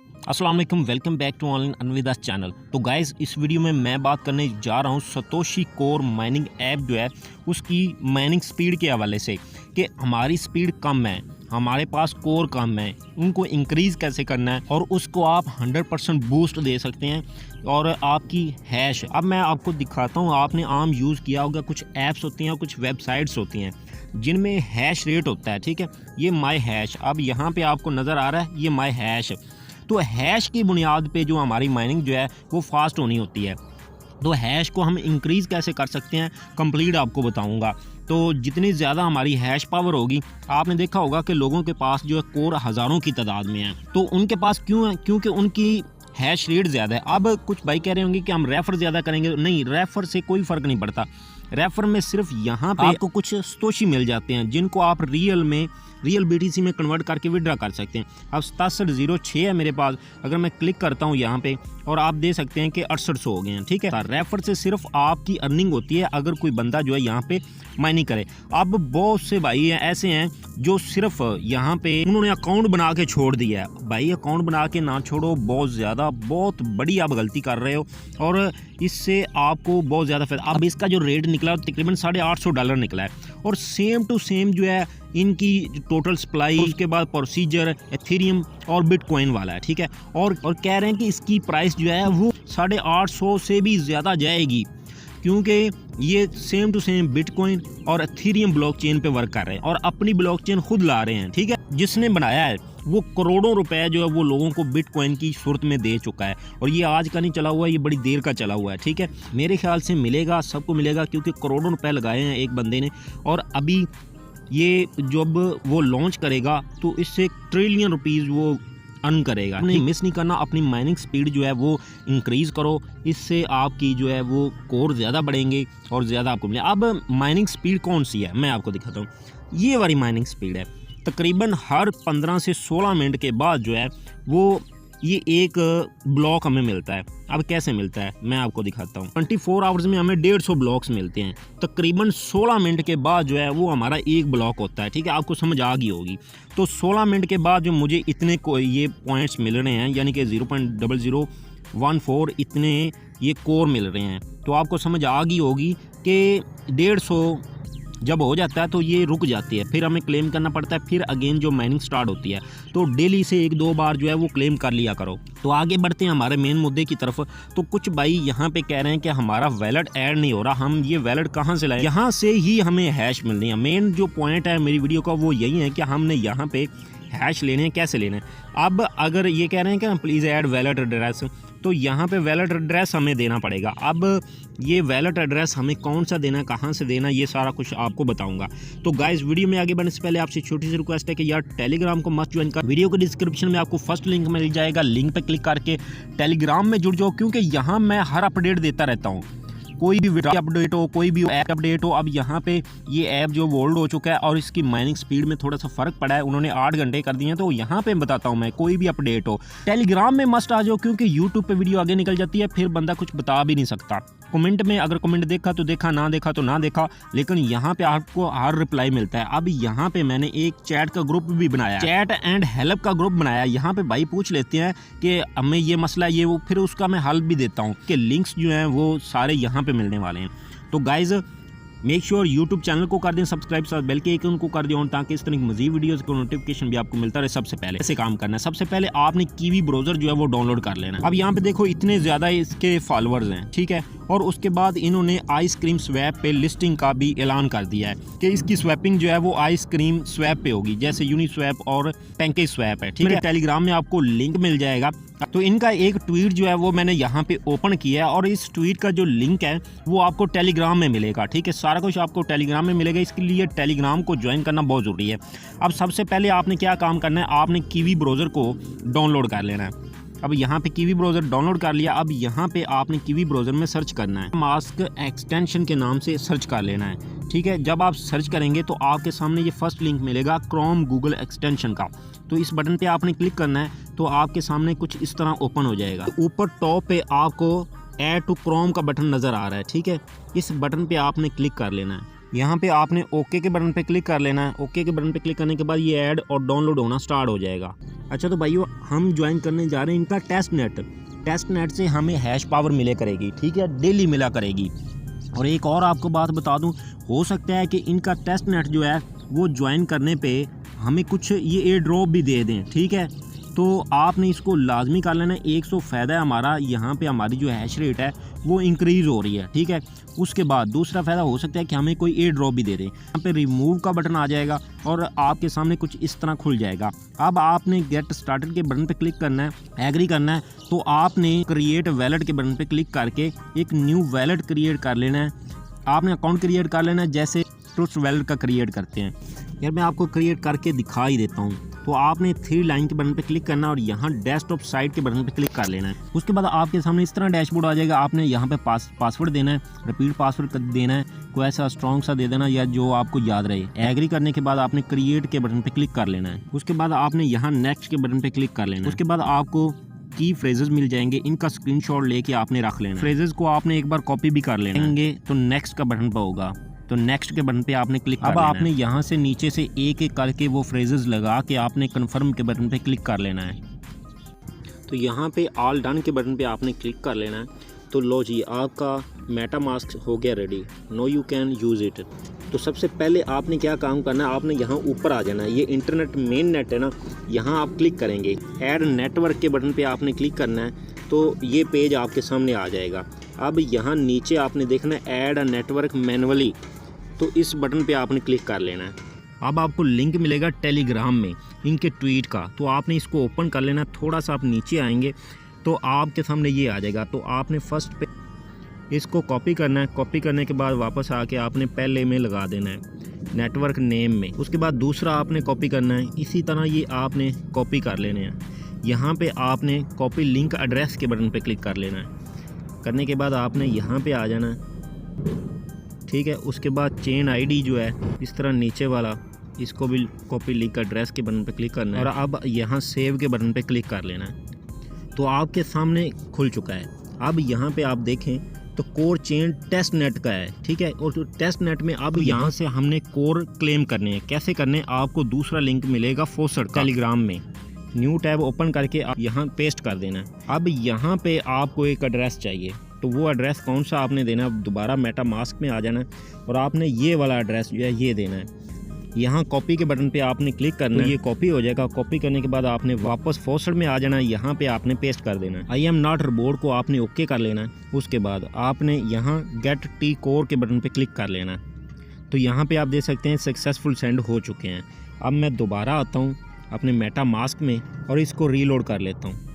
अस्सलाम वालेकुम, welcome back to online अनविदास चैनल। तो गाइज़, इस वीडियो में मैं बात करने जा रहा हूँ सतोशी कोर माइनिंग ऐप जो है उसकी माइनिंग स्पीड के हवाले से कि हमारी स्पीड कम है, हमारे पास कोर कम है, उनको इंक्रीज़ कैसे करना है और उसको आप 100% बूस्ट दे सकते हैं। और आपकी हैश अब मैं आपको दिखाता हूँ। आपने आम यूज़ किया होगा, कुछ ऐप्स होती हैं और कुछ वेबसाइट्स होती हैं जिनमें हैश रेट होता है, ठीक है। ये माई हैश, अब यहाँ पे आपको नज़र आ रहा है ये माई हैश। तो हैश की बुनियाद पे जो हमारी माइनिंग जो है वो फास्ट होनी होती है। तो हैश को हम इंक्रीज़ कैसे कर सकते हैं कंप्लीट आपको बताऊंगा। तो जितनी ज़्यादा हमारी हैश पावर होगी, आपने देखा होगा कि लोगों के पास जो है कोर हज़ारों की तादाद में है। तो उनके पास क्यों है? क्योंकि उनकी हैश रेट ज़्यादा है। अब कुछ भाई कह रहे होंगे कि हम रेफ़र ज़्यादा करेंगे। नहीं, रेफ़र से कोई फ़र्क नहीं पड़ता। रेफ़र में सिर्फ यहाँ पे आपको कुछ सतोशी मिल जाते हैं जिनको आप रियल BTC में कन्वर्ट करके विड्रा कर सकते हैं। अब 6706 है मेरे पास। अगर मैं क्लिक करता हूँ यहाँ पे और आप दे सकते हैं कि 6800 हो गए हैं, ठीक है। रेफ़र से सिर्फ आपकी अर्निंग होती है अगर कोई बंदा जो है यहाँ पे माइनिंग करे। अब बहुत से भाई हैं ऐसे हैं जो सिर्फ यहाँ पे उन्होंने अकाउंट बना के छोड़ दिया है। भाई अकाउंट बना के ना छोड़ो, बहुत बड़ी आप गलती कर रहे हो और इससे आपको बहुत ज़्यादा फायदा। अब इसका जो रेट निकला तकरीबन $850 निकला है और सेम टू सेम जो है इनकी टोटल सप्लाई, उसके बाद प्रोसीजर एथेरियम और बिटकॉइन वाला है, ठीक है। और कह रहे हैं कि इसकी प्राइस जो है वो 850 से भी ज़्यादा जाएगी क्योंकि ये सेम टू सेम बिटकॉइन और एथेरियम ब्लॉकचेन पे वर्क कर रहे हैं और अपनी ब्लॉकचेन खुद ला रहे हैं, ठीक है। जिसने बनाया है वो करोड़ों रुपए जो है वो लोगों को बिटकॉइन की सूरत में दे चुका है और ये आज का नहीं चला हुआ है, ये बड़ी देर का चला हुआ है, ठीक है। मेरे ख्याल से मिलेगा, सबको मिलेगा क्योंकि करोड़ों रुपए लगाए हैं एक बंदे ने। और अभी ये जब वो लॉन्च करेगा तो इससे ट्रिलियन रुपीज़ वो अर्न करेगा। नहीं मिस नहीं करना, अपनी माइनिंग स्पीड जो है वो इंक्रीज़ करो, इससे आपकी जो है वो कोर ज़्यादा बढ़ेंगे और ज़्यादा आपको मिले। अब माइनिंग स्पीड कौन सी है मैं आपको दिखाता हूँ। ये वाली माइनिंग स्पीड है, तकरीबन हर 15 से 16 मिनट के बाद जो है वो ये एक ब्लॉक हमें मिलता है। अब कैसे मिलता है मैं आपको दिखाता हूँ। 24 आवर्स में हमें 150 ब्लॉक्स मिलते हैं। तकरीबन 16 मिनट के बाद जो है वो हमारा एक ब्लॉक होता है, ठीक है। आपको समझ आ गई होगी। तो 16 मिनट के बाद जो मुझे इतने को ये पॉइंट्स मिल रहे हैं, यानी कि 0.0014 इतने ये कोर मिल रहे हैं, तो आपको समझ आ गई होगी कि 150 जब हो जाता है तो ये रुक जाती है, फिर हमें क्लेम करना पड़ता है। फिर अगेन जो माइनिंग स्टार्ट होती है, तो डेली से 1-2 बार जो है वो क्लेम कर लिया करो। तो आगे बढ़ते हैं हमारे मेन मुद्दे की तरफ। तो कुछ भाई यहाँ पे कह रहे हैं कि हमारा वैलेट ऐड नहीं हो रहा, हम ये वैलेट कहाँ से लाएं? यहाँ से ही हमें हैश मिलनी है। मेन जो पॉइंट है मेरी वीडियो का वो यही है कि हमने यहाँ पे हैश लेने हैं, कैसे लेने हैं। अब अगर ये कह रहे हैं कि प्लीज़ ऐड वैलेट एड्रेस, तो यहाँ पे वैलेट एड्रेस हमें देना पड़ेगा। अब ये वैलेट एड्रेस हमें कौन सा देना है, कहाँ से देना, ये सारा कुछ आपको बताऊंगा। तो गाइस, वीडियो में आगे बढ़ने से पहले आपसे छोटी सी रिक्वेस्ट है कि यार टेलीग्राम को मस्ट ज्वाइन कर। वीडियो के डिस्क्रिप्शन में आपको फर्स्ट लिंक मिल जाएगा, लिंक पे क्लिक करके टेलीग्राम में जुड़ जाओ क्योंकि यहाँ मैं हर अपडेट देता रहता हूँ। कोई भी अपडेट हो, कोई भी ऐप अपडेट हो। अब यहाँ पे ये ऐप जो ओल्ड हो चुका है और इसकी माइनिंग स्पीड में थोड़ा सा फर्क पड़ा है, उन्होंने 8 घंटे कर दिए हैं। तो यहाँ पे बताता हूँ मैं, कोई भी अपडेट हो टेलीग्राम में मस्ट आ जाओ क्योंकि यूट्यूब पे वीडियो आगे निकल जाती है, फिर बंदा कुछ बता भी नहीं सकता। कमेंट में अगर कमेंट देखा तो देखा, ना देखा तो ना देखा, लेकिन यहाँ पे आपको हर रिप्लाई मिलता है। अब यहाँ पे मैंने एक चैट का ग्रुप भी बनाया, चैट एंड हेल्प का ग्रुप बनाया। यहाँ पे भाई पूछ लेते हैं कि हमें ये मसला ये वो, फिर उसका मैं हल भी देता हूँ कि लिंक्स जो हैं वो सारे यहाँ पे मिलने वाले हैं। तो guys, make sure YouTube channel को कर दें सब्सक्राइब, साथ बेल के आइकन को कर दें ताकि इस तरह की मजीद वीडियोस का नोटिफिकेशन भी आपको मिलता रहे। सबसे पहले ऐसे काम करना है, सबसे पहले आपने कीवी ब्राउज़र जो है वो डाउनलोड कर लेना है। अब यहाँ पे देखो इतने ज़्यादा इसके फॉलोअर्स हैं, ठीक है। और उसके बाद इन्होंने आइसक्रीम स्वैप पे लिस्टिंग का भी ऐलान कर दिया है कि इसकी स्वैपिंग जो है वो आइसक्रीम स्वैप पे होगी, जैसे यूनिस्वैप और पैनकेक स्वैप है, ठीक है। टेलीग्राम में आपको लिंक मिल जाएगा। तो इनका एक ट्वीट जो है वो मैंने यहाँ पे ओपन किया है और इस ट्वीट का जो लिंक है वो आपको टेलीग्राम में मिलेगा, ठीक है। सारा कुछ आपको टेलीग्राम में मिलेगा, इसके लिए टेलीग्राम को ज्वाइन करना बहुत ज़रूरी है। अब सबसे पहले आपने क्या काम करना है, आपने कीवी ब्राउज़र को डाउनलोड कर लेना है। अब यहाँ पे कीवी ब्राउज़र डाउनलोड कर लिया। अब यहाँ पे आपने कीवी ब्राउज़र में सर्च करना है, मास्क एक्सटेंशन के नाम से सर्च कर लेना है, ठीक है। जब आप सर्च करेंगे तो आपके सामने ये फर्स्ट लिंक मिलेगा क्रोम गूगल एक्सटेंशन का। तो इस बटन पे आपने क्लिक करना है तो आपके सामने कुछ इस तरह ओपन हो जाएगा। ऊपर टॉप पे आपको ऐड टू क्रोम का बटन नज़र आ रहा है, ठीक है। इस बटन पे आपने क्लिक कर लेना है। यहाँ पे आपने ओके के बटन पे क्लिक कर लेना है। ओके के बटन पे क्लिक करने के बाद ये ऐड और डाउनलोड होना स्टार्ट हो जाएगा। अच्छा तो भाइयों हम ज्वाइन करने जा रहे हैं इनका टेस्ट नेट से हमें हैश पावर मिले करेगी, ठीक है, डेली मिला करेगी। और एक और आपको बात बता दूं, हो सकता है कि इनका टेस्ट नेट जो है वो ज्वाइन करने पे हमें कुछ ये एयर ड्रॉप भी दे दें, ठीक है। तो आपने इसको लाजमी कर लेना है। 100 फ़ायदा है हमारा, यहाँ पे हमारी जो हैश रेट है वो इंक्रीज़ हो रही है, ठीक है। उसके बाद दूसरा फ़ायदा हो सकता है कि हमें कोई एयर ड्रॉप भी दे दे। यहाँ पे रिमूव का बटन आ जाएगा और आपके सामने कुछ इस तरह खुल जाएगा। अब आपने गेट स्टार्टेड के बटन पे क्लिक करना है, एग्री करना है। तो आपने क्रिएट वैलेट के बटन पे क्लिक करके एक न्यू वैलेट क्रिएट कर लेना है। आपने अकाउंट क्रिएट कर लेना है जैसे ट्रस्ट वैलेट का क्रिएट करते हैं। यार मैं आपको क्रिएट करके दिखा ही देता हूँ। तो आपने 3 लाइन के बटन पे क्लिक करना है और यहाँ डेस्कटॉप साइट के बटन पे क्लिक कर लेना है। उसके बाद आपके सामने इस तरह डैशबोर्ड आ जाएगा। आपने यहाँ पे पासवर्ड देना है, रिपीट पासवर्ड देना है, कोई ऐसा स्ट्रॉन्ग सा दे देना या जो आपको याद रहे। एग्री करने के बाद आपने क्रिएट के बटन पे क्लिक कर लेना है। उसके बाद आपने यहाँ नेक्स्ट के बटन पे क्लिक कर लेना है। उसके बाद आपको की फ्रेजेस मिल जाएंगे, इनका स्क्रीनशॉट लेके आपने रख लेना। फ्रेजेस को आपने एक बार कॉपी भी कर लेना है। तो नेक्स्ट का बटन पर होगा, तो नेक्स्ट के बटन पे आपने क्लिक कर लेना है। अब आपने यहाँ से नीचे से एक एक करके वो फ्रेजेस लगा के आपने कन्फर्म के बटन पे क्लिक कर लेना है। तो यहाँ पे ऑल डन के बटन पे आपने क्लिक कर लेना है। तो लो जी आपका मेटामास्क हो गया ready, now you can use it. तो सबसे पहले आपने क्या काम करना है, आपने यहाँ ऊपर आ जाना है। ये इंटरनेट मेन नेट है ना, यहाँ आप क्लिक करेंगे। ऐड नेटवर्क के बटन पे आपने क्लिक करना है तो ये पेज आपके सामने आ जाएगा। अब यहाँ नीचे आपने देखना है ऐड अ नेटवर्क मैनुअली, तो इस बटन पे आपने क्लिक कर लेना है। अब आपको लिंक मिलेगा टेलीग्राम में इनके ट्वीट का, तो आपने इसको ओपन कर लेना। थोड़ा सा आप नीचे आएंगे तो आपके सामने ये आ जाएगा। तो आपने फर्स्ट पे इसको कॉपी करना है। कॉपी करने के बाद वापस आके आपने पहले में लगा देना है नेटवर्क नेम में। उसके बाद दूसरा आपने कॉपी करना है। इसी तरह ये आपने कॉपी कर लेने हैं। यहाँ पे आपने कॉपी लिंक एड्रेस के बटन पे क्लिक कर लेना है। करने के बाद आपने यहाँ पे आ जाना है, ठीक है। उसके बाद चेन आईडी जो है इस तरह नीचे वाला, इसको भी कॉपी लिंक एड्रेस के बटन पे क्लिक करना है और अब यहाँ सेव के बटन पे क्लिक कर लेना है। तो आपके सामने खुल चुका है। अब यहाँ पे आप देखें तो कोर चेन टेस्ट नेट का है, ठीक है। और तो टेस्ट नेट में अब यहाँ से हमने कोर क्लेम करने हैं। कैसे करने हैं, आपको दूसरा लिंक मिलेगा फोसट टेलीग्राम में। न्यू टैब ओपन करके आप यहाँ पेस्ट कर देना है। अब यहाँ पे आपको एक एड्रेस चाहिए, तो वो एड्रेस कौन सा आपने देना है, दोबारा मेटामास्क में आ जाना है और आपने ये वाला एड्रेस जो है ये देना है। यहाँ कॉपी के बटन पे आपने क्लिक करना है, ये कॉपी हो जाएगा। कॉपी करने के बाद आपने वापस फोसट में आ जाना है, यहाँ पे आपने पेस्ट कर देना है। आई एम नॉट रोबोट को आपने ओके कर लेना है। उसके बाद आपने यहाँ गेट टी कोर के बटन पे क्लिक कर लेना है। तो यहाँ पे आप देख सकते हैं सक्सेसफुल सेंड हो चुके हैं। अब मैं दोबारा आता हूँ अपने मेटामास्क में और इसको रीलोड कर लेता हूँ।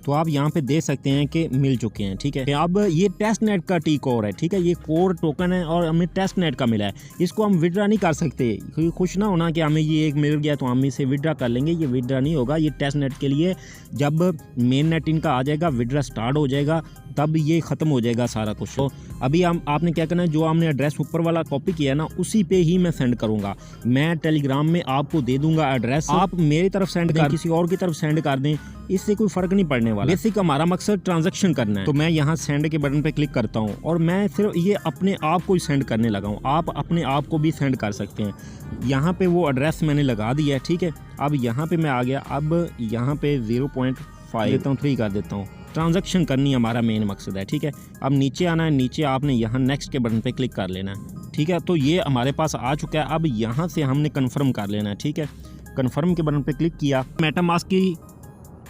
तो आप यहाँ पे देख सकते हैं कि मिल चुके हैं, ठीक है। अब ये टेस्ट नेट का टी कोर है, ठीक है। ये कोर टोकन है और हमें टेस्ट नेट का मिला है। इसको हम विड्रा नहीं कर सकते, क्योंकि खुश ना होना कि हमें ये एक मिल गया तो हम इसे विड्रा कर लेंगे। ये विड्रा नहीं होगा। ये टेस्ट नेट के लिए जब मेन नेट इनका आ जाएगा, विड्रा स्टार्ट हो जाएगा, तब ये ख़त्म हो जाएगा सारा कुछ। तो अभी आपने क्या करना है, जो आपने एड्रेस ऊपर वाला कॉपी किया ना उसी पे ही मैं सेंड करूँगा। मैं टेलीग्राम में आपको दे दूंगा एड्रेस, आप मेरी तरफ सेंड कर, किसी और की तरफ सेंड कर दें, इससे कोई फ़र्क नहीं पड़ने वाला। बेसिक हमारा मकसद ट्रांजैक्शन करना है। तो मैं यहाँ सेंड के बटन पे क्लिक करता हूँ और मैं सिर्फ ये अपने आप को ही सेंड करने लगा हूँ। आप अपने आप को भी सेंड कर सकते हैं। यहाँ पे वो एड्रेस मैंने लगा दिया है, ठीक है। अब यहाँ पे मैं आ गया। अब यहाँ पे 0.5 देता हूँ, 3 कर देता हूँ। ट्रांजैक्शन करनी हमारा मेन मकसद है, ठीक है। अब नीचे आना है, नीचे आपने यहाँ नेक्स्ट के बटन पे क्लिक कर लेना है, ठीक है। तो ये हमारे पास आ चुका है। अब यहाँ से हमने कन्फर्म कर लेना है, ठीक है। कन्फर्म के बटन पे क्लिक किया, मेटामास्क की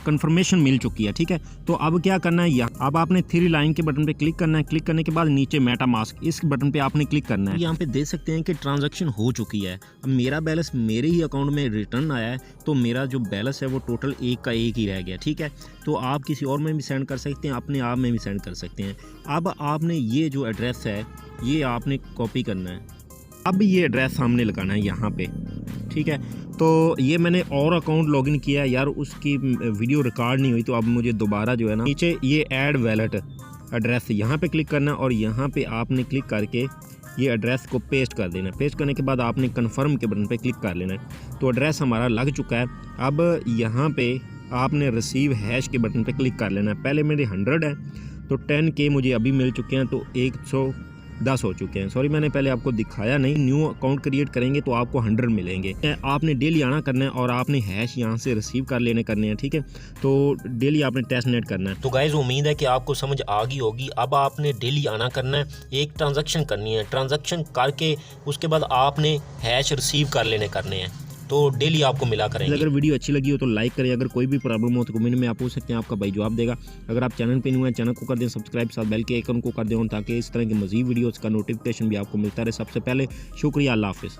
कंफर्मेशन मिल चुकी है, ठीक है। तो अब क्या करना है, यहाँ अब आपने 3 लाइन के बटन पे क्लिक करना है। क्लिक करने के बाद नीचे मेटामास्क, इस बटन पे आपने क्लिक करना है। यहाँ पे देख सकते हैं कि ट्रांजैक्शन हो चुकी है। अब मेरा बैलेंस मेरे ही अकाउंट में रिटर्न आया है, तो मेरा जो बैलेंस है वो टोटल 1 का 1 ही रह गया, ठीक है। तो आप किसी और में भी सेंड कर सकते हैं, अपने आप में भी सेंड कर सकते हैं। अब आपने ये जो एड्रेस है ये आपने कॉपी करना है। अब ये एड्रेस सामने लगाना है यहाँ पे, ठीक है। तो ये मैंने और अकाउंट लॉगिन किया है यार, उसकी वीडियो रिकॉर्ड नहीं हुई, तो अब मुझे दोबारा जो है ना नीचे ये ऐड वैलेट एड्रेस यहाँ पे क्लिक करना है और यहाँ पे आपने क्लिक करके ये एड्रेस को पेस्ट कर देना है। पेस्ट करने के बाद आपने कन्फर्म के बटन पे क्लिक कर लेना है। तो एड्रेस हमारा लग चुका है। अब यहाँ पे आपने रिसीव हैश के बटन पे क्लिक कर लेना है। पहले मेरे 100 है तो 10K मुझे अभी मिल चुके हैं, तो 10 हो चुके हैं। सॉरी मैंने पहले आपको दिखाया नहीं। न्यू अकाउंट क्रिएट करेंगे तो आपको 100 मिलेंगे। आपने डेली आना करना है और आपने हैश यहाँ से रिसीव कर लेने करने हैं, ठीक है। तो डेली आपने टेस्ट नेट करना है। तो गाइज उम्मीद है कि आपको समझ आ गई होगी। अब आपने डेली आना करना है, एक ट्रांजैक्शन करनी है, ट्रांजैक्शन करके उसके बाद आपने हैश रिसीव कर लेने करने हैं, तो डेली आपको मिला करेंगे। अगर वीडियो अच्छी लगी हो तो लाइक करें, अगर कोई भी प्रॉब्लम हो तो कमेंट में आप पूछ सकते हैं, आपका भाई जवाब देगा। अगर आप चैनल पे न्यू हैं चैनल को कर दें सब्सक्राइब, साथ बेल के आइकन को कर दें ताकि इस तरह की मजीद वीडियोस का नोटिफिकेशन भी आपको मिलता रहे सबसे पहले। शुक्रिया, अल्लाह हाफिज़।